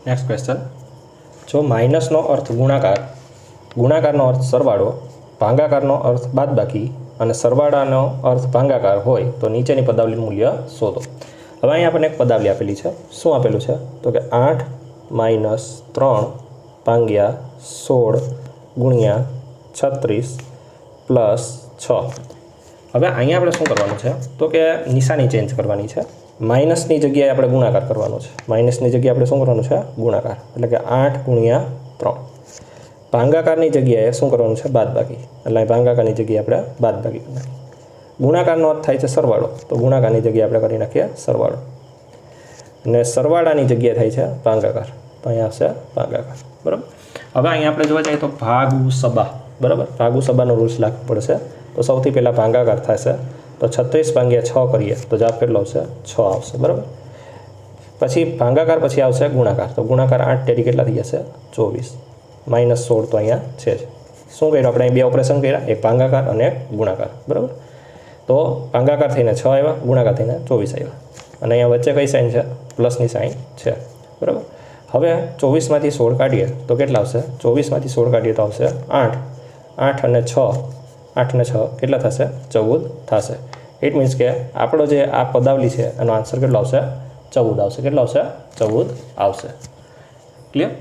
Next question, જો માઇનસનો અર્થ ગુણાકાર, ગુણાકારનો અર્થ સરવાળો, ભાગાકારનો અર્થ બાદબાકી અને સરવાળાનો અર્થ ભાગાકાર હોય તો નીચેની પદાવલીનું મૂલ્ય શોધો. હવે અહીં આપણને એક પદાવલી આપેલી છે. શું આપેલું છે? તો કે 8 - 3 ભાગ્યા 16 ગુણ્યા 36 પ્લસ 6. હવે અહીંયા આપણે શું કરવાનું છે? તો કે નિશાની ચેન્જ કરવાની છે. માઇનસની જગ્યાએ આપણે ગુણાકાર કરવાનો છે. માઇનસની જગ્યાએ આપણે શું કરવાનું છે? ગુણાકાર. એટલે કે 8 ગુણ્યા 3. ભાગાકારની જગ્યાએ શું કરવાનું છે? બાદબાકી. એટલે ભાગાકારની જગ્યાએ આપણે બાદબાકી કરી નાખીએ. ગુણાકારનો અર્થ થાય છે સરવાળો, તો ગુણાકારની જગ્યાએ આપણે કરી નાખીએ સરવાળો. અને સરવાળાની જગ્યાએ થાય છે ભાગાકાર, તો અહીંયા આવશે ભાગાકાર. બરાબર. હવે અહીંયા આપણે જોવા જઈએ તો ભાગુ સબા. બરાબર. ભાગુ સબાનો રૂલ્સ લાગુ પડશે. તો સૌથી પહેલાં ભાગાકાર થશે. તો 36 ભાગ્યા 6 કરીએ તો જવાબ કેટલો આવશે? 6 આવશે. બરાબર. પછી ભાગાકાર પછી આવશે ગુણાકાર. તો ગુણાકાર 8 તેરી કેટલા થઈ જશે? 24 - 16 તો અહીંયા છે જ. શું કર્યું આપણે? અહીં બે ઓપરેશન કર્યા, એક ભાગાકાર અને એક ગુણાકાર. બરાબર. તો ભાગાકાર થઈને 6 આવ્યા, ગુણાકાર થઈને 24 આવ્યા. અને અહીંયા વચ્ચે કઈ સાઇન છે? પ્લસની સાઇન છે. બરાબર. હવે 24માંથી 16 કાઢીએ તો કેટલા આવશે? 24માંથી 16 કાઢીએ તો આવશે 8. 8 અને 6, 8 ને 6 કેટલા થશે? 14 થશે. ઇટ મીન્સ કે આપણો જે આ પદાવલી છે એનો આન્સર કેટલો આવશે? 14 આવશે. કેટલો આવશે? 14 આવશે. ક્લિયર?